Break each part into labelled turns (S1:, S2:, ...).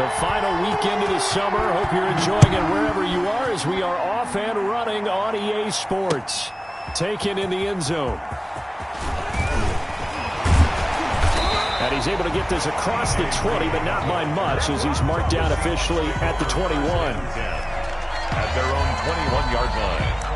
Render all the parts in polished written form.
S1: The final weekend of the summer. Hope you're enjoying it wherever you are as we are off and running on EA Sports. Taken in the end zone. And he's able to get this across the 20, but not by much as he's marked down officially at the 21.
S2: At their own 21-yard line.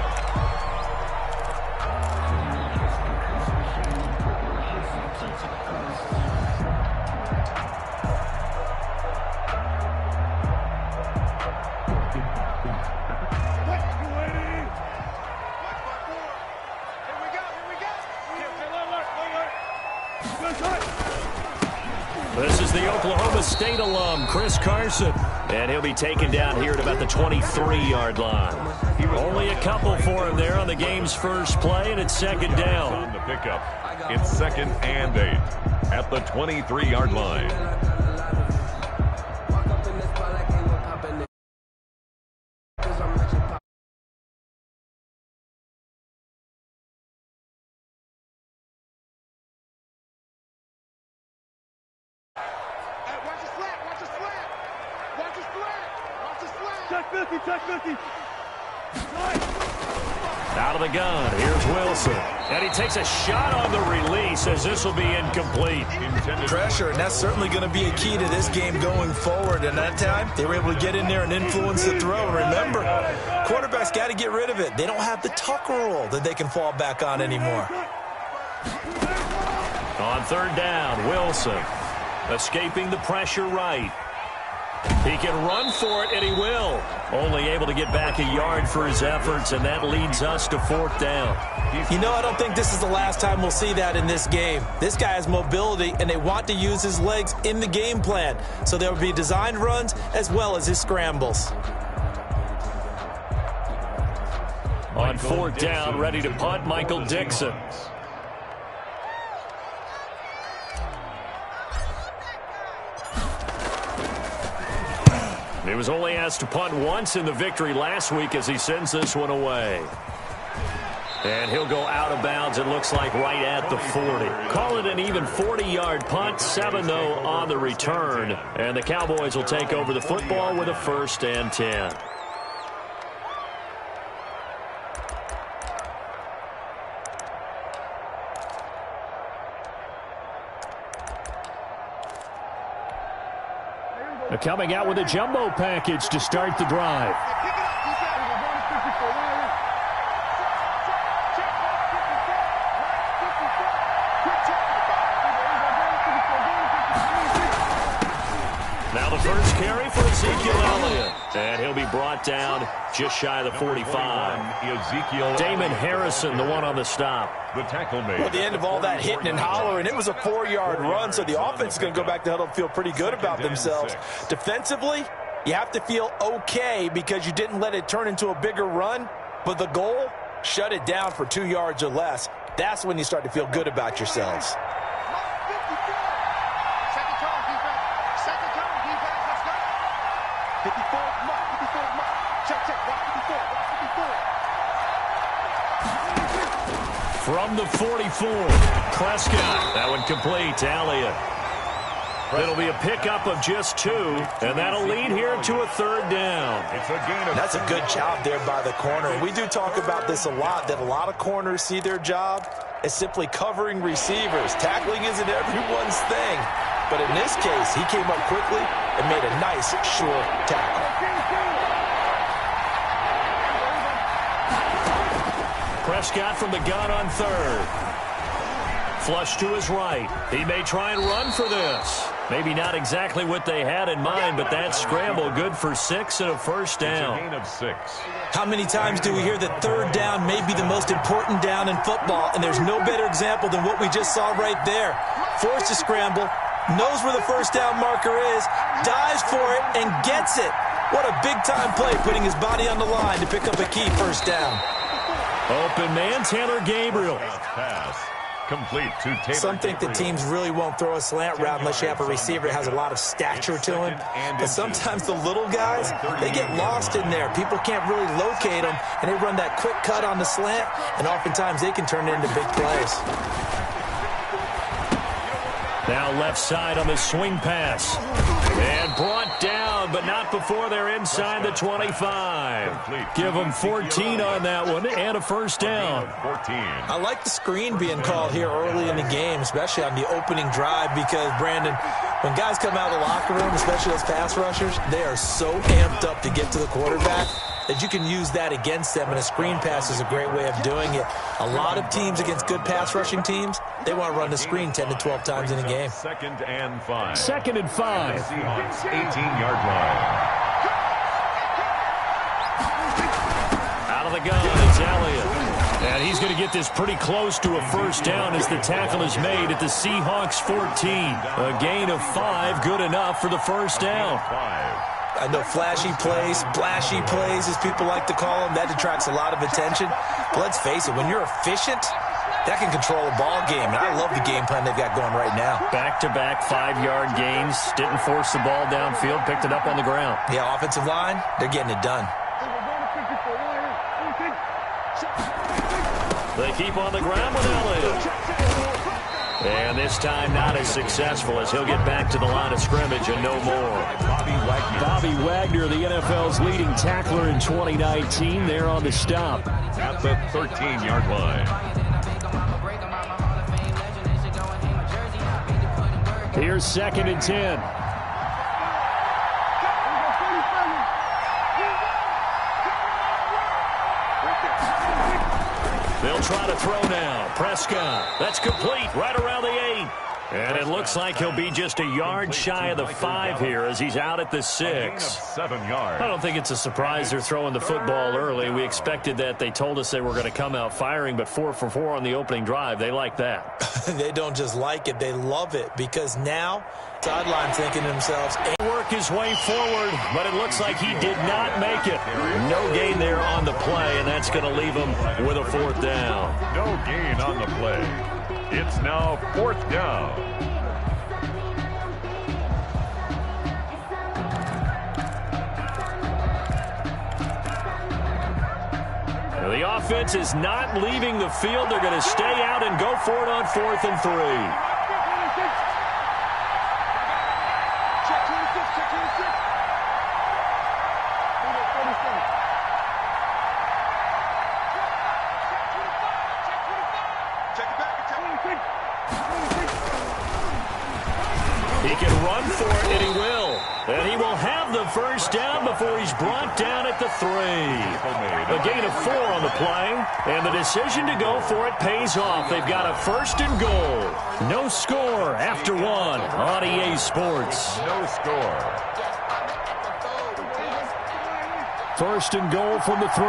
S1: This is the Oklahoma State alum, Chris Carson. And he'll be taken down here at about the 23-yard line. Only a couple for him there on the game's first play, and it's second down.
S2: On the pickup, it's 2nd and 8 at the 23-yard line.
S1: Out of the gun, here's Wilson. And he takes a shot on the release as this will be incomplete.
S3: Pressure, and that's certainly going to be a key to this game going forward. And that time, they were able to get in there and influence the throw. And remember, quarterbacks got to get rid of it. They don't have the tuck rule that they can fall back on anymore.
S1: On third down, Wilson escaping the pressure right. He can run for it, and he will. Only able to get back a yard for his efforts, and that leads us to 4th down.
S3: You know, I don't think this is the last time we'll see that in this game. This guy has mobility, and they want to use his legs in the game plan. So there will be designed runs as well as his scrambles.
S1: On 4th down, ready to punt, Michael Dixon. He was only asked to punt once in the victory last week as he sends this one away. And he'll go out of bounds, it looks like, right at the 40. Call it an even 40-yard punt, 7 though on the return. And the Cowboys will take over the football with a 1st and 10. Coming out with a jumbo package to start the drive. Now the first carry for Ezekiel Elliott. And he'll be brought down just shy of the 45. Damon Harrison, the one on the stop.
S2: The tackle made.
S3: Well, at the end of all that hitting and hollering, it was a 4-yard run, so the offense is going to go back to huddle and feel pretty good about themselves. Defensively, you have to feel okay because you didn't let it turn into a bigger run, but the goal, shut it down for 2 yards or less. That's when you start to feel good about yourselves.
S1: From the 44, Prescott. That one complete to Elliott. It'll be a pickup of just 2, and that'll lead here to a 3rd down.
S2: It's a gain of
S3: That's a good job there by the corner. And we do talk about this a lot, that a lot of corners see their job as simply covering receivers. Tackling isn't everyone's thing. But in this case, he came up quickly and made a nice, sure tackle.
S1: Prescott from the gun on 3rd. Flush to his right. He may try and run for this. Maybe not exactly what they had in mind, but that scramble good for 6 and a 1st down.
S2: It's a gain of 6.
S3: How many times do we hear that 3rd down may be the most important down in football, and there's no better example than what we just saw right there. Forced to scramble, knows where the 1st down marker is, dives for it, and gets it. What a big-time play, putting his body on the line to pick up a key 1st down.
S1: Open man, Taylor Gabriel.
S2: Pass. Complete to Taylor.
S3: Some think that teams really won't throw a slant route unless you have a receiver that has a lot of stature to him. But sometimes the little guys, they get lost in there. People can't really locate them, and they run that quick cut on the slant, and oftentimes they can turn it into big plays.
S1: Now left side on the swing pass. And brought down down, but not before they're inside the 25. Give them 14 on that one and a first down.
S3: I like the screen being called here early in the game, especially on the opening drive, because, Brandon, when guys come out of the locker room, especially those pass rushers, they are so amped up to get to the quarterback that you can use that against them, and a screen pass is a great way of doing it. A lot of teams against good pass rushing teams, they want to run the screen 10 to 12 times in a game.
S2: 2nd and 5.
S1: 2nd and 5.
S2: Seahawks 18-yard line.
S1: Out of the gun, it's Elliott. And he's going to get this pretty close to a first down as the tackle is made at the Seahawks 14. A gain of 5, good enough for the first down.
S3: I know flashy plays, splashy plays, as people like to call them, that attracts a lot of attention. But let's face it, when you're efficient, that can control a ball game. And I love the game plan they've got going right now.
S1: Back-to-back 5-yard gains. Didn't force the ball downfield. Picked it up on the ground.
S3: Yeah, offensive line, they're getting it done.
S1: They keep on the ground with Elliott. And this time not as successful as he'll get back to the line of scrimmage and no more. Bobby Wagner, the NFL's leading tackler in 2019, there on the stop.
S2: At the 13-yard line.
S1: Here's 2nd and 10. They'll try to throw now. Prescott. That's complete right around the 8. And it looks like he'll be just a yard shy of the 5 here as he's out at the 6.
S2: 7 yards.
S1: I don't think it's a surprise they're throwing the football early. We expected that. They told us they were going to come out firing, but 4 for 4 on the opening drive. They like that.
S3: They don't just like it. They love it, because now sideline thinking to themselves,
S1: work his way forward, but it looks like he did not make it. No gain there on the play, and that's going to leave him with a 4th down.
S2: No gain on the play. It's now 4th down.
S1: Now the offense is not leaving the field. They're going to stay out and go for it on 4th and 3. He can run for it, and he will. And he will have the first down before he's brought down at the 3. A gain of 4 on the play, and the decision to go for it pays off. They've got a 1st and goal. No score after 1 on EA Sports.
S2: No score.
S1: 1st and goal from the 3.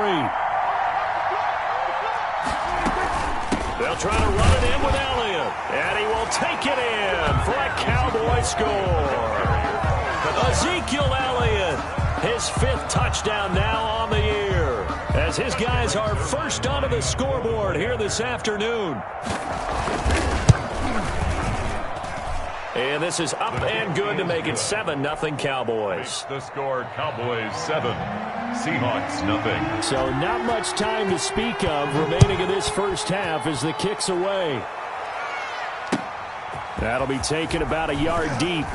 S1: They'll try to run it in with Elliott, and he will take it in for a Cowboy score. Ezekiel Elliott, his 5th touchdown now on the year, as his guys are first onto the scoreboard here this afternoon. And this is up and good to make it 7-0 Cowboys.
S2: The score, Cowboys 7, Seahawks 0.
S1: So not much time to speak of remaining in this first half as the kick's away. That'll be taken about a yard deep.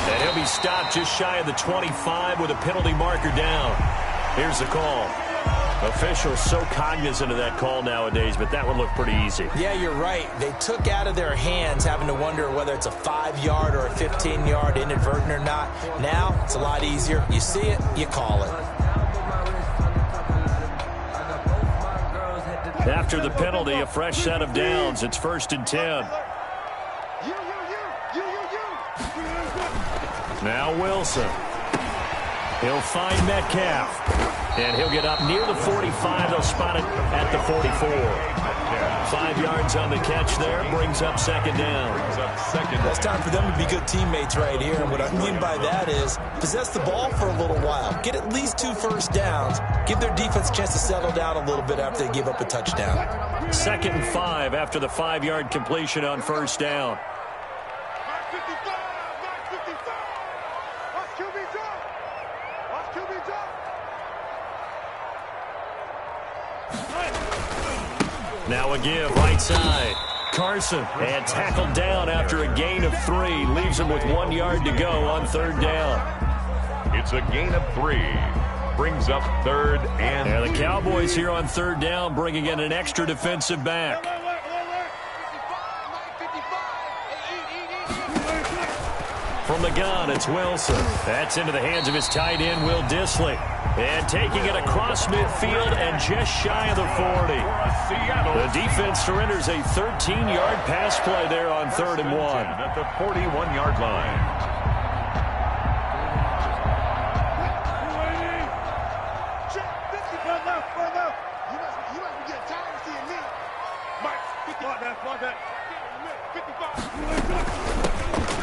S1: And he'll be stopped just shy of the 25 with a penalty marker down. Here's the call. Officials so cognizant of that call nowadays, but that would look pretty easy.
S3: Yeah, you're right. They took out of their hands having to wonder whether it's a 5-yard or a 15-yard inadvertent or not. Now, it's a lot easier. You see it, you call it.
S1: After the penalty, a fresh set of downs. It's 1st and 10. Now Wilson. He'll find Metcalf. And he'll get up near the 45. They'll spot it at the 44. 5 yards on the catch there. Brings up 2nd down.
S3: It's time for them to be good teammates right here. And what I mean by that is possess the ball for a little while. Get at least 2 first downs. Give their defense a chance to settle down a little bit after they give up a touchdown.
S1: 2nd and 5 after the 5-yard completion on 1st down. Now a give, right side. Carson. And tackled down after a gain of 3. Leaves him with 1 yard to go on 3rd down.
S2: It's a gain of 3. Brings up 3rd and
S1: the Cowboys here on 3rd down, bringing in an extra defensive back. From the gun, it's Wilson. That's into the hands of his tight end, Will Dissly. And taking it across midfield and just shy of the 40. The defense surrenders a 13-yard pass play there on 3rd and 1.
S2: At the 41-yard line.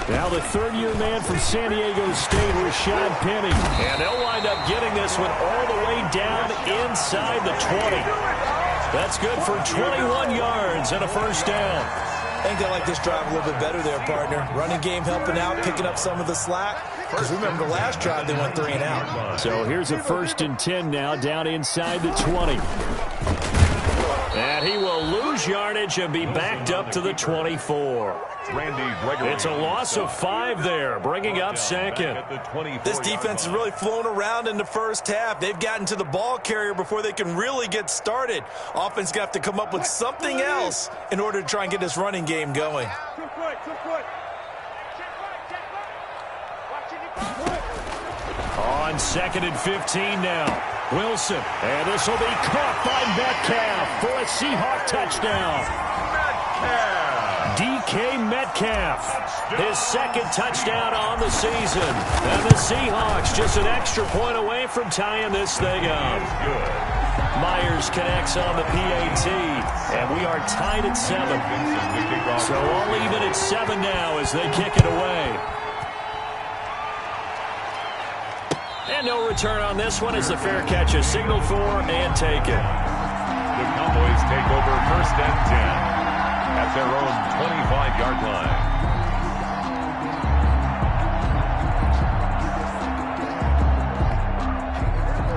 S1: Now the 3rd-year man from San Diego State, Rashad Penny. And they'll wind up getting this one all the way down inside the 20. That's good for 21 yards and a 1st down.
S3: I think they like this drive a little bit better there, partner. Running game helping out, picking up some of the slack. Because remember, the last drive they went 3 and out.
S1: So here's a 1st and 10 now, down inside the 20. And he will lose yardage and be backed up to the 24. It's a loss of 5 there, bringing up 2nd.
S3: This defense has really flown around in the first half. They've gotten to the ball carrier before they can really get started. Offense going to have to come up with something else in order to try and get this running game going.
S1: On 2nd and 15 now. Wilson, and this will be caught by Metcalf for a Seahawk touchdown. DK Metcalf, his 2nd touchdown on the season. And the Seahawks just an extra point away from tying this thing up. Myers connects on the PAT, and we are tied at 7. So all even at 7 now as they kick it away. And no return on this one as the fair catch is signaled for and taken.
S2: The Cowboys take over 1st and 10 at their own 25-yard line.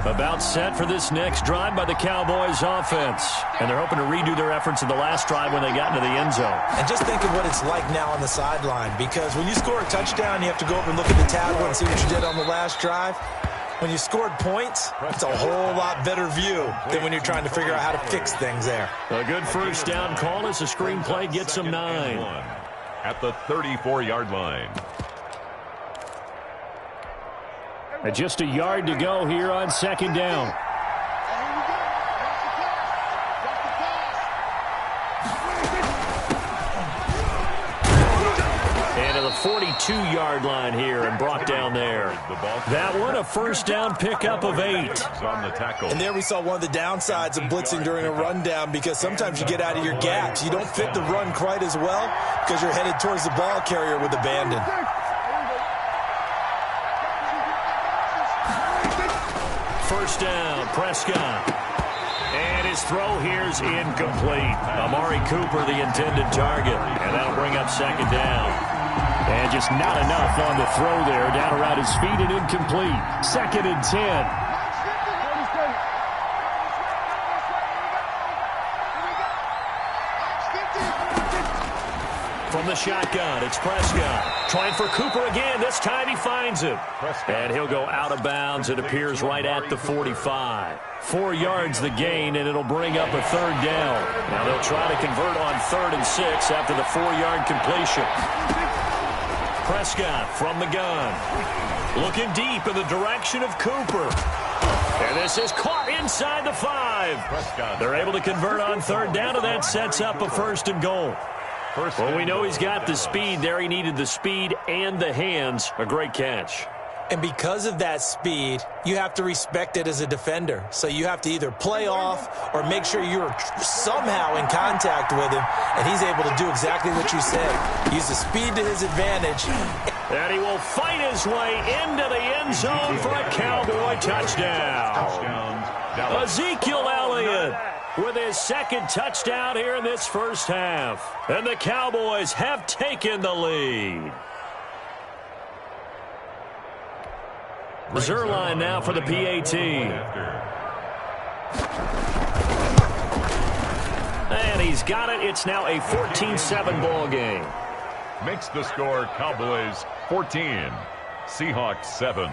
S1: About set for this next drive by the Cowboys offense. And they're hoping to redo their efforts in the last drive when they got into the end zone.
S3: And just think of what it's like now on the sideline. Because when you score a touchdown, you have to go over and look at the tablet and see what you did on the last drive. When you scored points, it's a whole lot better view than when you're trying to figure out how to fix things there.
S1: A good 1st down call as the screenplay gets them 9.
S2: At the 34-yard line.
S1: And just a yard to go here on 2nd down. And to the 42-yard line here and brought down there. That one a 1st down pickup of 8.
S3: And there we saw one of the downsides of blitzing during a rundown because sometimes you get out of your gaps. You don't fit the run quite as well because you're headed towards the ball carrier with abandon.
S1: First down, Prescott. And his throw here's incomplete. Amari Cooper, the intended target. And that'll bring up 2nd down. And just not enough on the throw there. Down around his feet and incomplete. 2nd and 10. From the shotgun, it's Prescott. Trying for Cooper again. This time he finds him. And he'll go out of bounds. It appears right at the 45. 4 yards the gain, and it'll bring up a 3rd down. Now they'll try to convert on 3rd and 6 after the 4-yard completion. Prescott from the gun. Looking deep in the direction of Cooper. And this is caught inside the 5. They're able to convert on 3rd down, and that sets up a 1st and goal. Well, we know he's got the speed there. He needed the speed and the hands. A great catch.
S3: And because of that speed, you have to respect it as a defender. So you have to either play off or make sure you're somehow in contact with him, and he's able to do exactly what you said. Use the speed to his advantage.
S1: And he will fight his way into the end zone for a Cowboy touchdown. Ezekiel Elliott with his 2nd touchdown here in this first half. And the Cowboys have taken the lead. Zerline now for the PAT. And he's got it. It's now a 14-7 ball game.
S2: Makes the score Cowboys 14, Seahawks 7.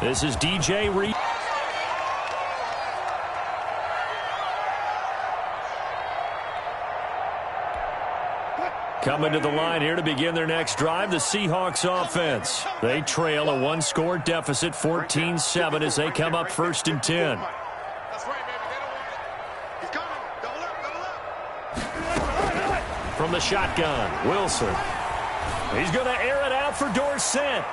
S1: This is DJ Reed. Coming to the line here to begin their next drive, the Seahawks offense. They trail a one-score deficit, 14-7, as they come up 1st and 10. From the shotgun, Wilson. He's going to air it out for Dorsett.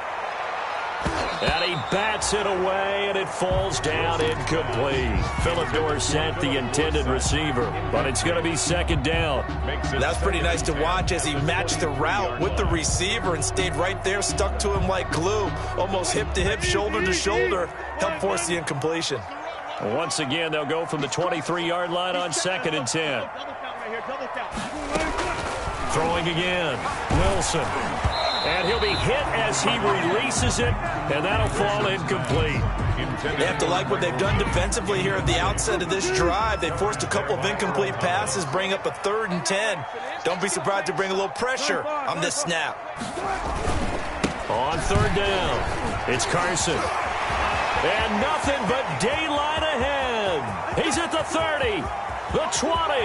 S1: And he bats it away, and it falls down incomplete. Philip Dorsett, the intended receiver, but it's going to be 2nd down.
S3: That's pretty nice to watch as he matched the route with the receiver and stayed right there, stuck to him like glue, almost hip to hip, shoulder to shoulder, helped force the incompletion.
S1: Once again, they'll go from the 23-yard line on 2nd and 10. Throwing again, Wilson. And he'll be hit as he releases it, and that'll fall incomplete.
S3: They have to like what they've done defensively here at the outset of this drive. They forced a couple of incomplete passes, bring up a 3rd and 10. Don't be surprised to bring a little pressure on this snap.
S1: On 3rd down, it's Carson. And nothing but daylight ahead. He's at the 30, the 20,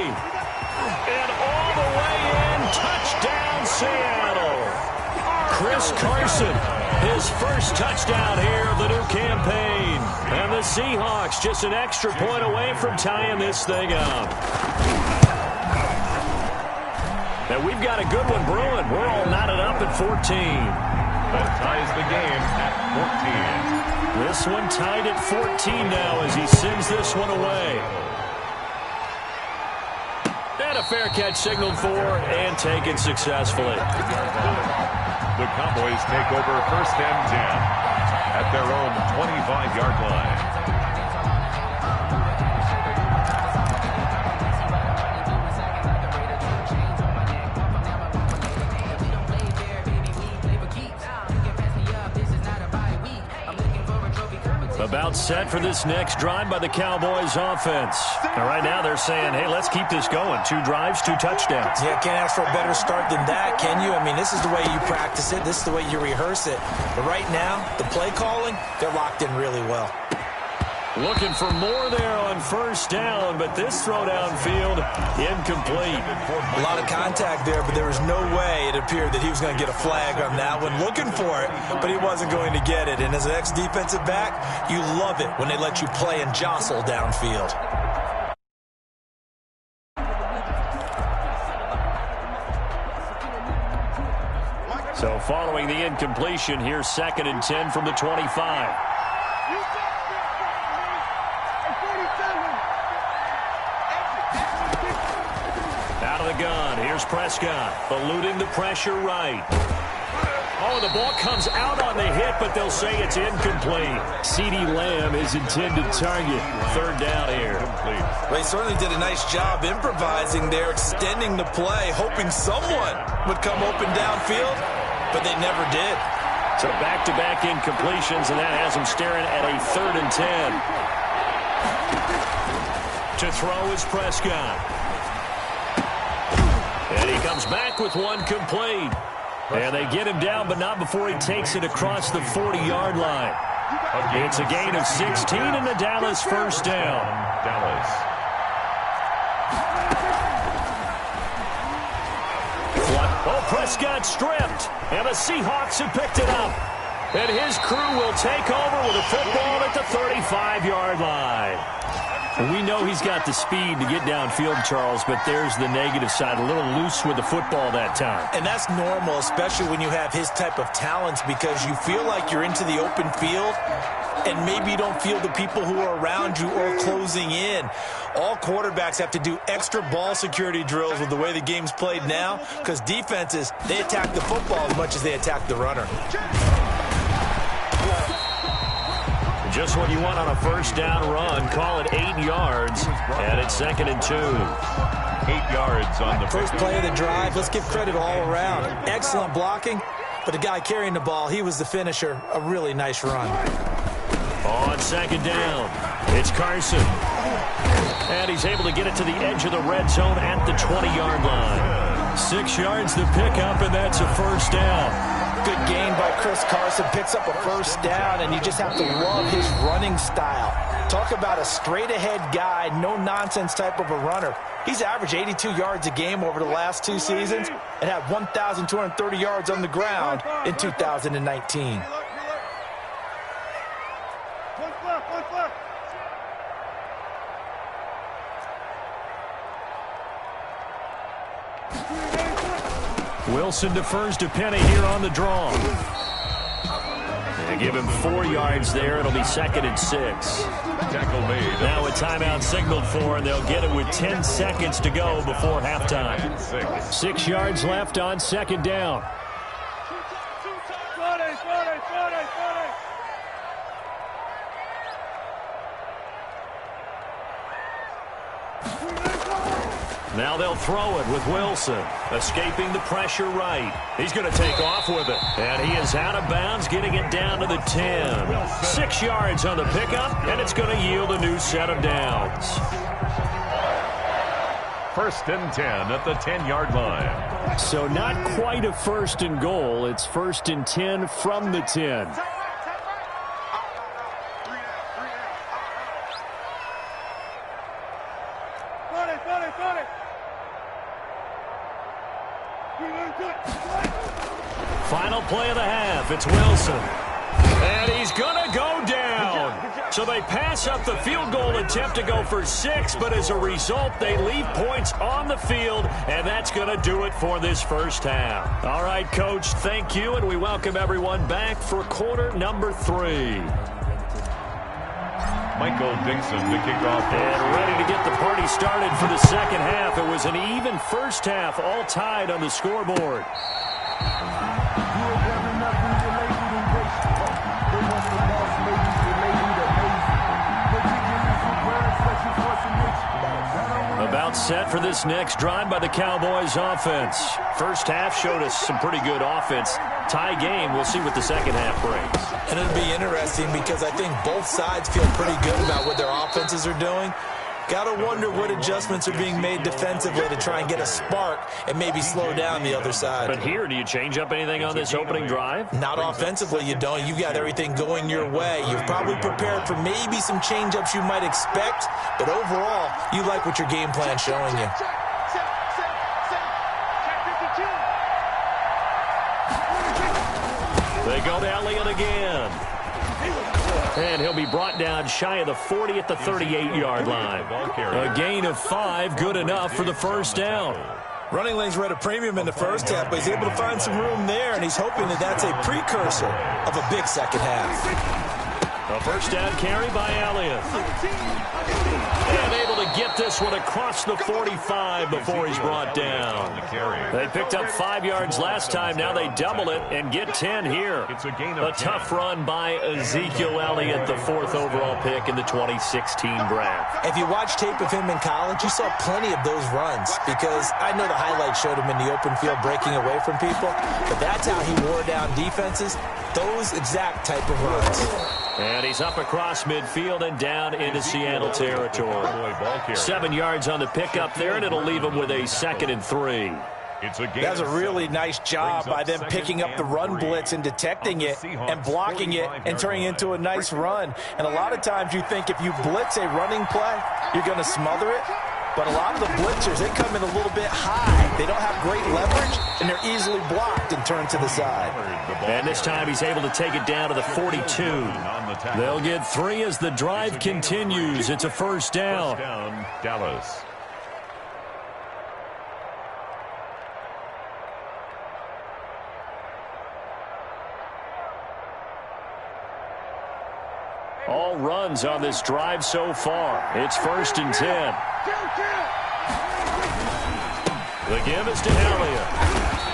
S1: and all the way in. Touchdown, Seattle. Chris Carson, his first touchdown here of the new campaign. And the Seahawks just an extra point away from tying this thing up. And we've got a good one brewing. We're all knotted up at 14.
S2: That ties the game at 14.
S1: This one tied at 14 now as he sends this one away. And a fair catch signaled for and taken successfully.
S2: The Cowboys take over 1st and 10 at their own 25-yard line.
S1: About set for this next drive by the Cowboys offense. And right now they're saying, hey, let's keep this going. 2 drives, 2 touchdowns.
S3: Yeah, can't ask for a better start than that, can you? I mean, this is the way you practice it. This is the way you rehearse it. But right now, the play calling, they're locked in really well.
S1: Looking for more there on 1st down, but this throw downfield, incomplete.
S3: A lot of contact there, but there was no way it appeared that he was going to get a flag on that one. Looking for it, but he wasn't going to get it. And as an ex-defensive back, you love it when they let you play and jostle downfield.
S1: So following the incompletion, here's 2nd and 10 from the 25. Out of the gun, here's Prescott, eluding the pressure right. Oh, the ball comes out on the hit, but they'll say it's incomplete. CeeDee Lamb, his intended target. 3rd down here.
S3: Well, he certainly did a nice job improvising there, extending the play, hoping someone would come open downfield, but they never did.
S1: So back-to-back incompletions, and that has him staring at a 3rd and 10. To throw is Prescott. And he comes back with one complete. And they get him down, but not before he takes it across the 40-yard line. It's a gain of 16 and the Dallas 1st down.
S2: Dallas.
S1: Oh, Prescott stripped. And the Seahawks have picked it up. And his crew will take over with a football at the 35-yard line. We know he's got the speed to get downfield, Charles, but there's the negative side. A little loose with the football that time.
S3: And that's normal, especially when you have his type of talents, because you feel like you're into the open field and maybe you don't feel the people who are around you or closing in. All quarterbacks have to do extra ball security drills with the way the game's played now, because defenses, they attack the football as much as they attack the runner.
S1: Just what you want on a 1st down run. Call it 8 yards, and it's 2nd and 2.
S2: 8 yards on the
S3: first play of the drive. Let's give credit all around. Excellent blocking, but the guy carrying the ball, he was the finisher. A really nice run.
S1: On second down, it's Carson. And he's able to get it to the edge of the red zone at the 20-yard line. 6 yards to pick up, and that's a first down.
S3: Good gain by Chris Carson. Picks up a first down, and you just have to love his running style. Talk about a straight-ahead guy, no-nonsense type of a runner. He's averaged 82 yards a game over the last 2 seasons and had 1,230 yards on the ground in 2019.
S1: Wilson defers to Penny here on the draw. They give him 4 yards there. It'll be 2nd and 6.
S2: Tackle made.
S1: Now a timeout signaled for, and they'll get it with 10 seconds to go before halftime. 6 yards left on second down. Now they'll throw it with Wilson, escaping the pressure right. He's going to take off with it. And he is out of bounds, getting it down to the 10. 6 yards on the pickup, and it's going to yield a new set of downs.
S2: 1st and 10 at the 10-yard line.
S1: So not quite a 1st and goal. It's 1st and 10 from the 10. Final play of the half. It's Wilson. And he's going to go down. So they pass up the field goal attempt to go for 6, but as a result, they leave points on the field, and that's going to do it for this first half. All right, Coach, thank you, and we welcome everyone back for quarter number 3.
S2: Michael Dixon to kick off.
S1: And ready to get the party started for the second half. It was an even first half, all tied on the scoreboard. About set for this next drive by the Cowboys offense. First half showed us some pretty good offense. Tie game. We'll see what the second half brings.
S3: And it'll be interesting because I think both sides feel pretty good about what their offenses are doing. Got to wonder what adjustments are being made defensively to try and get a spark and maybe slow down the other side.
S1: But here, do you change up anything on this opening drive?
S3: Not offensively, you don't. You got everything going your way. You've probably prepared for maybe some change-ups you might expect, but overall, you like what your game plan's showing you.
S1: They go to Elliott again. And he'll be brought down shy of the 40 at the 38-yard line. A gain of 5, good enough for the first down.
S3: Running lanes were at a premium in the first half, but he's able to find some room there, and he's hoping that that's a precursor of a big second half.
S1: A first down carry by Elliott. And able to get this one across the 45 before he's brought down. They picked up 5 yards last time. Now they double it and get 10 here. A tough run by Ezekiel Elliott, the 4th overall pick in the 2016 draft.
S3: If you watch tape of him in college, you saw plenty of those runs because I know the highlights showed him in the open field breaking away from people, but that's how he wore down defenses, those exact type of runs.
S1: And he's up across midfield and down into Seattle territory. 7 yards on the pickup there, and it'll leave him with a 2nd and 3.
S3: That's a really nice job by them picking up the run blitz and detecting it and blocking it and turning it into a nice run. And a lot of times you think if you blitz a running play, you're going to smother it. But a lot of the blitzers, they come in a little bit high. They don't have great leverage, and they're easily blocked and turned to the side.
S1: And this time he's able to take it down to the 42. They'll get 3 as the drive continues. It's a first down.
S2: Dallas.
S1: All runs on this drive so far. It's 1st and 10. The give is to Elliott.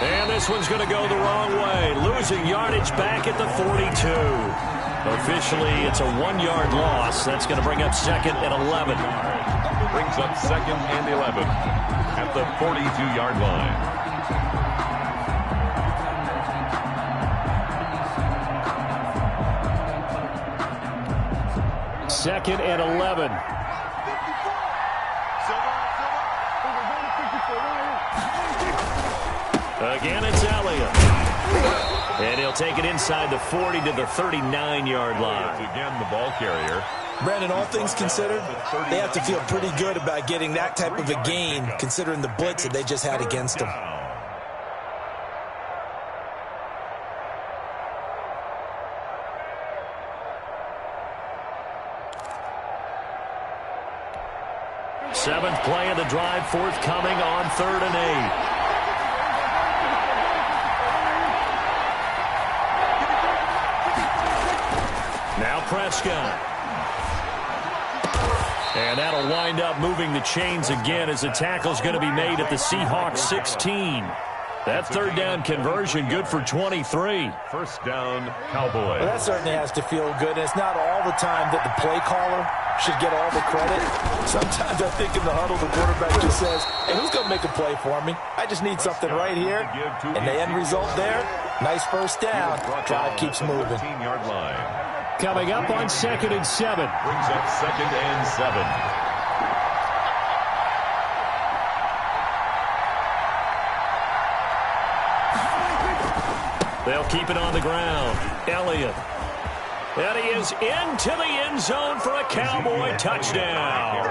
S1: And this one's going to go the wrong way. Losing yardage back at the 42. Officially, it's a 1-yard loss. That's going to bring up 2nd and 11.
S2: Brings up 2nd and 11 at the 42-yard line.
S1: 2nd and 11. Again, it's Elliott. And he'll take it inside the 40 to the 39-yard line.
S2: Again, the ball carrier.
S3: Brandon, all things considered, they have to feel pretty good about getting that type of a gain, considering the blitz that they just had against them.
S1: Seventh play of the drive, forthcoming on 3rd and 8. Now Prescott. And that'll wind up moving the chains again as the tackle's going to be made at the Seahawks 16. That 3rd down conversion good for 23.
S2: First down, Cowboys.
S3: Well, that certainly has to feel good. And it's not all the time that the play caller should get all the credit. Sometimes I think in the huddle the quarterback just says, hey, who's going to make a play for me? I just need something right here. And the end result there, nice first down. Drive keeps moving.
S2: 15-yard line.
S1: Coming up on 2nd and 7.
S2: Brings up 2nd and 7.
S1: They'll keep it on the ground. Elliott. And he is into the end zone for a Cowboy touchdown.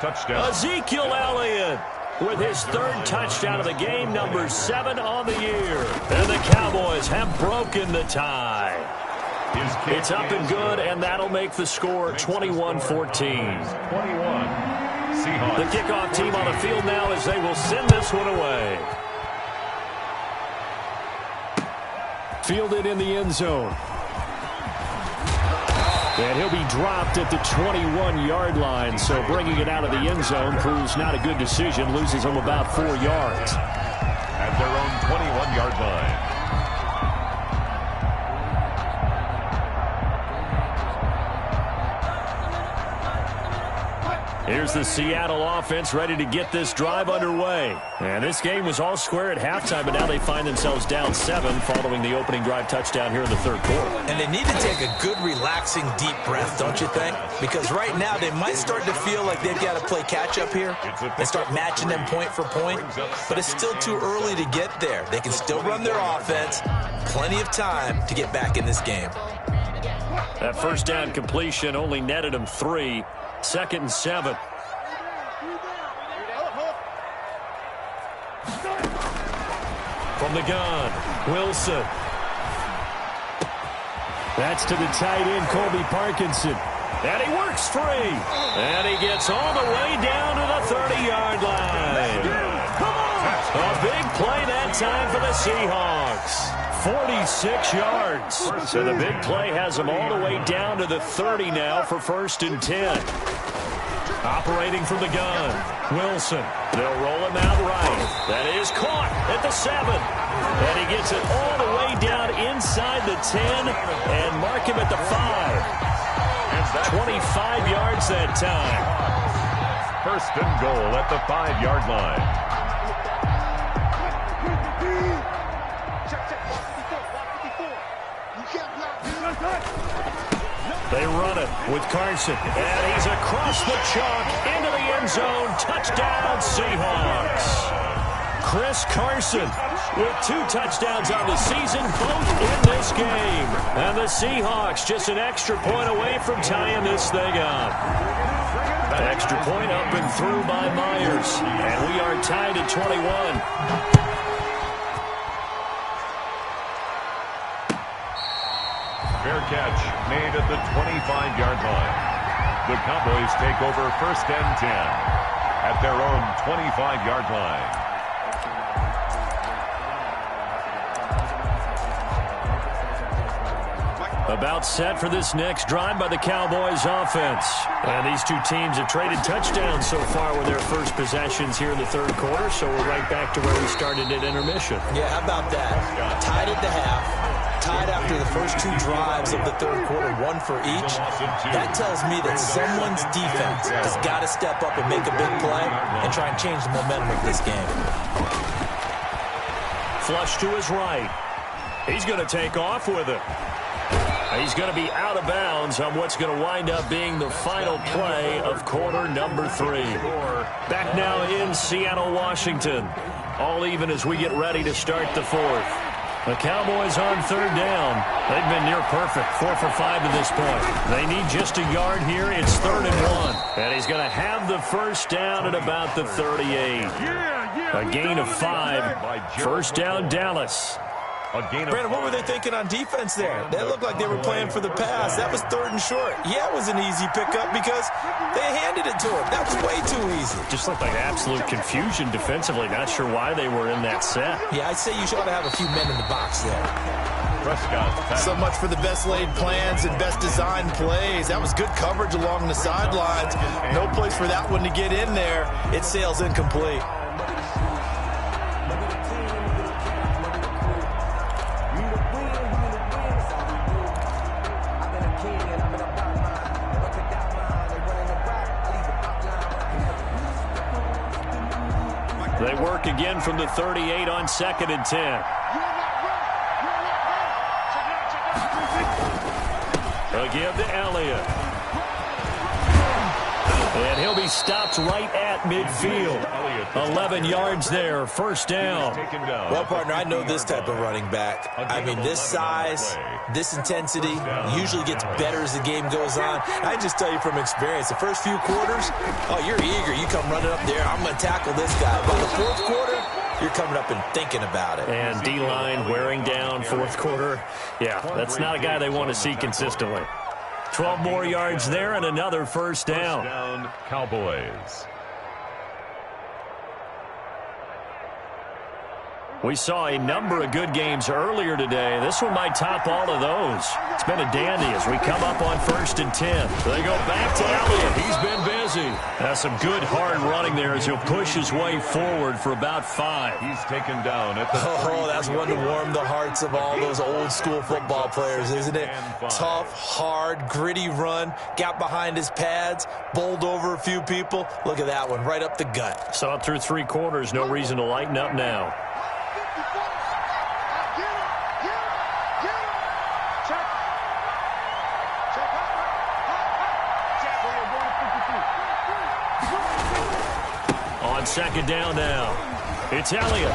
S2: Touchdown.
S1: Ezekiel Elliott with his 3rd touchdown of the game, number 7 on the year. And the Cowboys have broken the tie. It's up and good, and that'll make the score 21-14.
S2: 21. Seahawks.
S1: The kickoff team on the field now as they will send this one away. Fielded in the end zone. And he'll be dropped at the 21-yard line, so bringing it out of the end zone proves not a good decision. Loses him about 4 yards.
S2: At their own 21-yard line.
S1: Here's the Seattle offense ready to get this drive underway. And this game was all square at halftime, but now they find themselves down 7 following the opening drive touchdown here in the 3rd quarter.
S3: And they need to take a good, relaxing, deep breath, don't you think? Because right now they might start to feel like they've got to play catch-up here and start matching them point for point. But it's still too early to get there. They can still run their offense. Plenty of time to get back in this game.
S1: That first down completion only netted him 3. 2nd and 7. From the gun, Wilson. That's to the tight end, Colby Parkinson. And he works free. And he gets all the way down to the 30-yard line. A big play that time for the Seahawks. 46 yards. So the big play has them all the way down to the 30 now for 1st and 10. Operating from the gun, Wilson. They'll roll him out right. That is caught at the 7. And he gets it all the way down inside the 10 and mark him at the 5. 25 yards that time.
S2: 1st and goal at the 5-yard line.
S1: They run it with Carson, and he's across the chalk into the end zone. Touchdown, Seahawks. Chris Carson with 2 touchdowns on the season, both in this game. And the Seahawks just an extra point away from tying this thing up. Extra point up and through by Myers, and we are tied at 21.
S2: Fair catch made at the 25-yard line. The Cowboys take over 1st and 10 at their own 25-yard line.
S1: About set for this next drive by the Cowboys offense. And these two teams have traded touchdowns so far with their first possessions here in the 3rd quarter, so we're right back to where we started at intermission.
S3: Yeah, how about that? Tied at the half. Tied after the first 2 drives of the 3rd quarter, 1 for each. That tells me that someone's defense has got to step up and make a big play and try and change the momentum of this game.
S1: Flush to his right. He's going to take off with it. He's going to be out of bounds on what's going to wind up being the final play of quarter number 3. Back now in Seattle, Washington. All even as we get ready to start the 4th. The Cowboys on 3rd down. They've been near perfect, 4 for 5 to this point. They need just a yard here. It's 3rd and 1. And he's going to have the first down at about the 38. A gain of 5. First down, Dallas.
S3: Brandon, what were they thinking on defense there? They looked like they were playing for the pass. That was 3rd and short. Yeah, it was an easy pickup because they handed it to him. That was way too easy.
S1: Just looked like absolute confusion defensively. Not sure why they were in that set.
S3: Yeah, I'd say you should ought to have a few men in the box there.
S4: So much for the best laid plans and best designed plays. That was good coverage along the sidelines. No place for that one to get in there. It sails incomplete.
S1: They work again from the 38 on 2nd and 10. They'll give to Elliott. And he'll be stopped right at midfield. 11 yards there, first down.
S3: Well, partner, I know this type of running back. I mean, this size, this intensity usually gets better as the game goes on. I just tell you from experience, the first few quarters, oh, you're eager. You come running up there, I'm going to tackle this guy. By the 4th quarter, you're coming up and thinking about it.
S1: And D-line wearing down 4th quarter. Yeah, that's not a guy they want to see consistently. 12 more yards there and another first down.
S2: First down, Cowboys.
S1: We saw a number of good games earlier today. This one might top all of those. It's been a dandy as we come up on 1st and 10. They go back to Elliott. He's been busy. That's some good hard running there as he'll push his way forward for about 5.
S2: He's taken down at the
S3: Oh, that's one to warm the hearts of all those old school football players, isn't it? Tough, hard, gritty run. Got behind his pads, bowled over a few people. Look at that one, right up the gut.
S1: Saw it through 3 quarters. No reason to lighten up now. On 2nd down now, it's Elliott.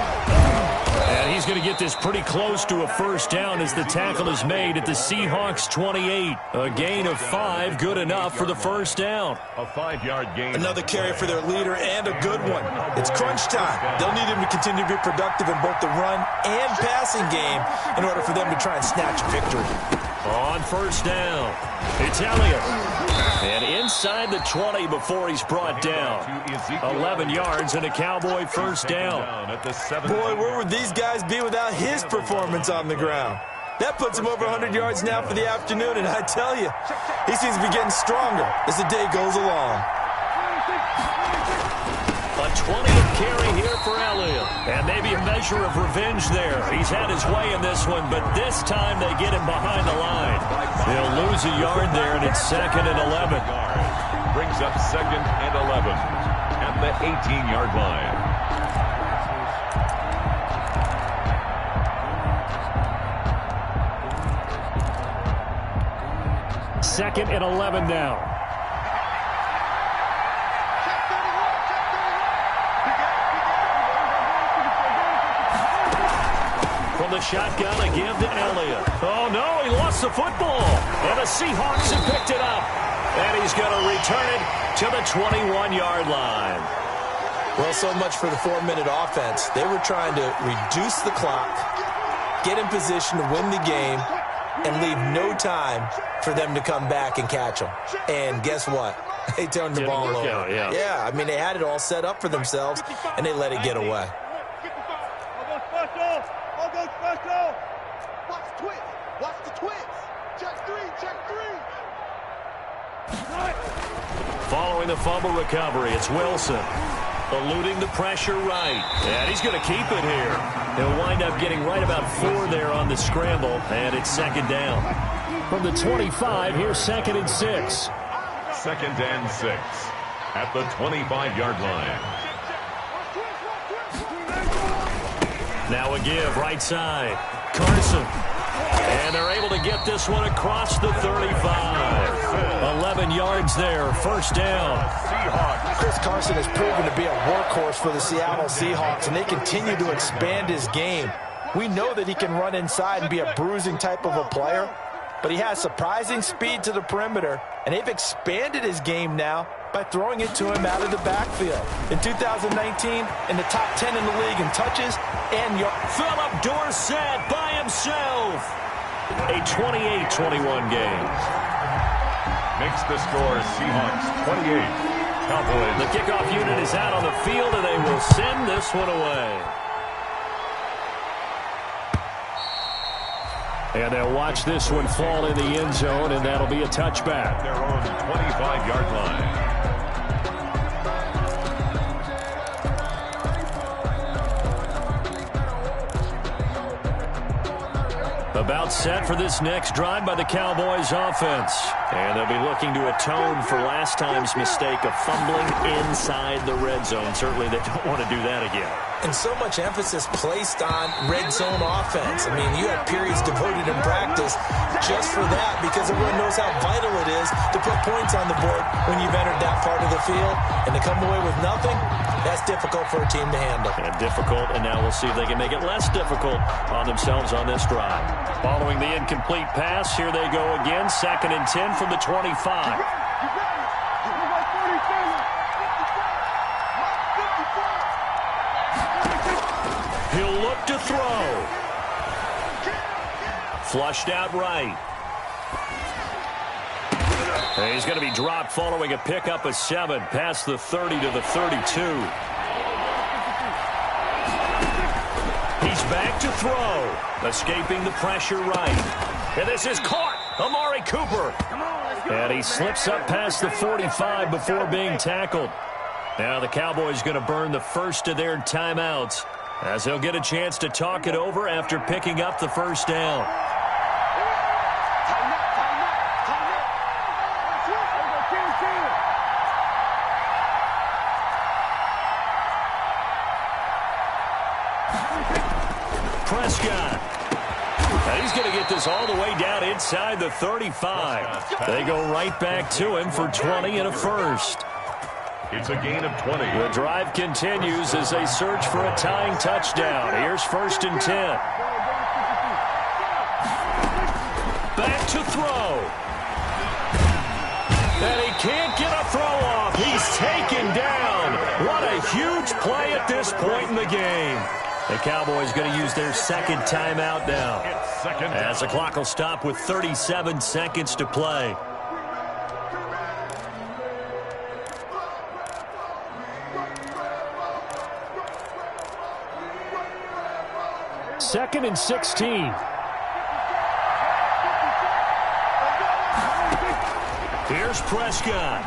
S1: And he's going to get this pretty close to a first down as the tackle is made at the Seahawks 28. A gain of 5, good enough for the first down.
S2: A 5-yard gain.
S3: Another carry for their leader and a good one. It's crunch time. They'll need him to continue to be productive in both the run and passing game in order for them to try and snatch a victory.
S1: On first down, it's Elliott. And inside the 20 before he's brought down. 11 yards and a Cowboy first down.
S3: Boy, where would these guys be without his performance on the ground? That puts him over 100 yards now for the afternoon, and I tell you, he seems to be getting stronger as the day goes along.
S1: A 20th carry here for Elliott. And maybe a measure of revenge there. He's had his way in this one, but this time they get him behind the line. They'll lose a yard there, and it's 2nd and 11.
S2: Brings up 2nd and 11 at the 18-yard line.
S1: Second and 11 now. From the shotgun, a give to Elliott. Oh, no, he lost the football. And the Seahawks have picked it up. And he's going to return it to the 21-yard line.
S3: Well, so much for the 4-minute offense. They were trying to reduce the clock, get in position to win the game, and leave no time for them to come back and catch them. And guess what? They turned the ball over. Yeah, I mean, they had it all set up for themselves, and they let it get away.
S5: Watch the twist. Check three.
S1: Following the fumble recovery, it's Wilson. Eluding the pressure right. And he's going to keep it here. He'll wind up getting right about 4 there on the scramble, and it's 2nd down. From the 25, here's 2nd and 6.
S2: 2nd and 6 at the 25-yard line.
S1: Now a give, right side. Carson. And they're able to get this one across the 35. 11 yards there, first down.
S4: Chris Carson has proven to be a workhorse for the Seattle Seahawks, and they continue to expand his game. We know that he can run inside and be a bruising type of a player, but he has surprising speed to the perimeter, and they've expanded his game now by throwing it to him out of the backfield. In 2019, in the top 10 in the league in touches and yards.
S1: Philip Dorsett by himself. A 28-21 game.
S2: Makes the score Seahawks 28. Cowboys.
S1: The kickoff unit is out on the field, and they will send this one away. And they'll watch this one fall in the end zone, and that'll be a touchback.
S2: Their own 25-yard line.
S1: About set for this next drive by the Cowboys offense. And they'll be looking to atone for last time's mistake of fumbling inside the red zone. Certainly they don't want to do that again.
S3: And so much emphasis placed on red zone offense. I mean, you have periods devoted in practice just for that, because everyone knows how vital it is to put points on the board when you've entered that part of the field. And to come away with nothing, that's difficult for a team to handle.
S1: And difficult, and now we'll see if they can make it less difficult on themselves on this drive. Following the incomplete pass, here they go again. 2nd and 10 from the 25. He'll look to throw. Flushed out right. And he's going to be dropped following a pickup of 7 past the 30 to the 32. He's back to throw. Escaping the pressure right. And this is caught. Amari Cooper. And he slips up past the 45 before being tackled. Now the Cowboys going to burn the first of their timeouts, as they'll get a chance to talk it over after picking up the first down. Prescott. And he's going to get this all the way down inside the 35. They go right back to him for 20 and a first.
S2: It's a gain of 20.
S1: The drive continues as they search for a tying touchdown. Here's 1st and 10. Back to throw. And he can't get a throw off. He's taken down. What a huge play at this point in the game. The Cowboys going to use their 2nd timeout now, as the clock will stop with 37 seconds to play. Second and 16. Here's Prescott.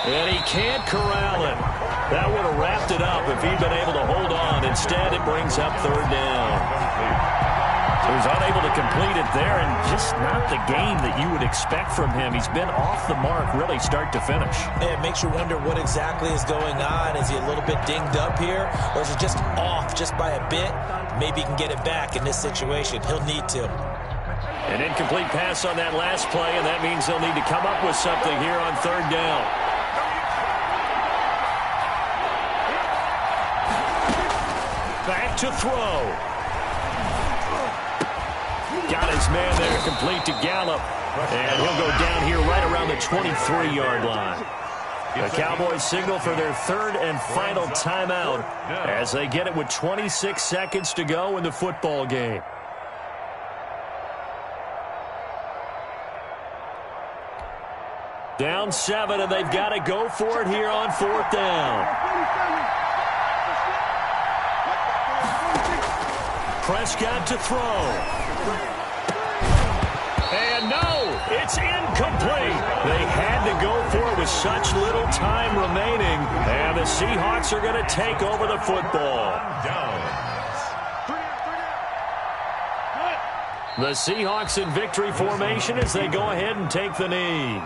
S1: And he can't corral it. That would have wrapped it up if he'd been able to hold on. Instead, it brings up 3rd down. He was unable to complete it there, and just not the game that you would expect from him. He's been off the mark really start to finish.
S3: Yeah, it makes you wonder what exactly is going on. Is he a little bit dinged up here, or is he just off just by a bit? Maybe he can get it back in this situation. He'll need to.
S1: An incomplete pass on that last play, and that means they'll need to come up with something here on 3rd down. Back to throw. Got his man there, complete to Gallup. And he'll go down here right around the 23-yard line. The Cowboys signal for their 3rd and final timeout as they get it with 26 seconds to go in the football game. Down 7, and they've got to go for it here on 4th down. Prescott to throw. And no, it's incomplete. They had to go for it with such little time remaining. And the Seahawks are going to take over the football. The Seahawks in victory formation as they go ahead and take the knee.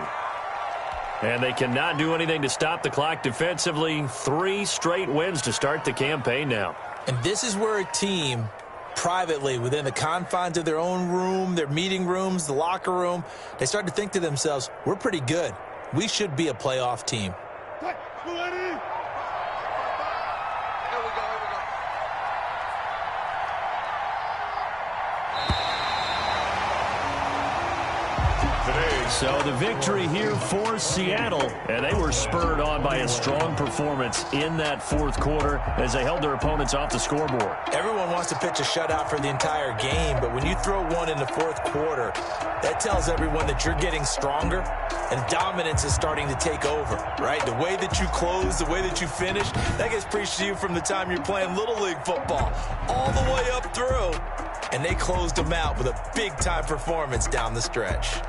S1: And they cannot do anything to stop the clock defensively. 3 straight wins to start the campaign now.
S3: And this is where a team privately, within the confines of their own room, their meeting rooms, the locker room, they start to think to themselves, we're pretty good. We should be a playoff team.
S1: So the victory here for Seattle, and they were spurred on by a strong performance in that fourth quarter as they held their opponents off the scoreboard.
S3: Everyone wants to pitch a shutout for the entire game, but when you throw one in the fourth quarter, that tells everyone that you're getting stronger and dominance is starting to take over, right? The way that you close, the way that you finish, that gets preached to you from the time you're playing Little League football all the way up through, and they closed them out with a big-time performance down the stretch.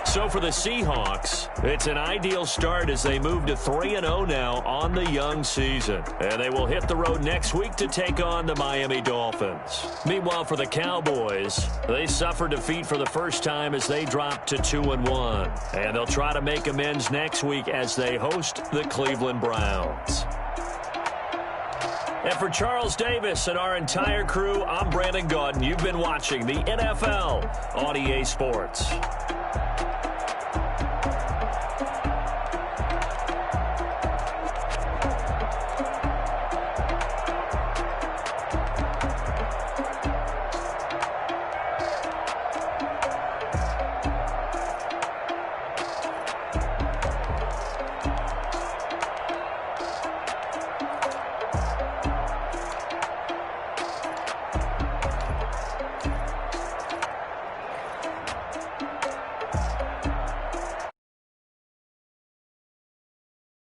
S1: So for the Seahawks, it's an ideal start as they move to 3-0 now on the young season. And they will hit the road next week to take on the Miami Dolphins. Meanwhile, for the Cowboys, they suffered defeat for the first time as they dropped to 2-1. And they'll try to make amends next week as they host the Cleveland Browns. And for Charles Davis and our entire crew, I'm Brandon Gaudin. You've been watching the NFL on EA Sports.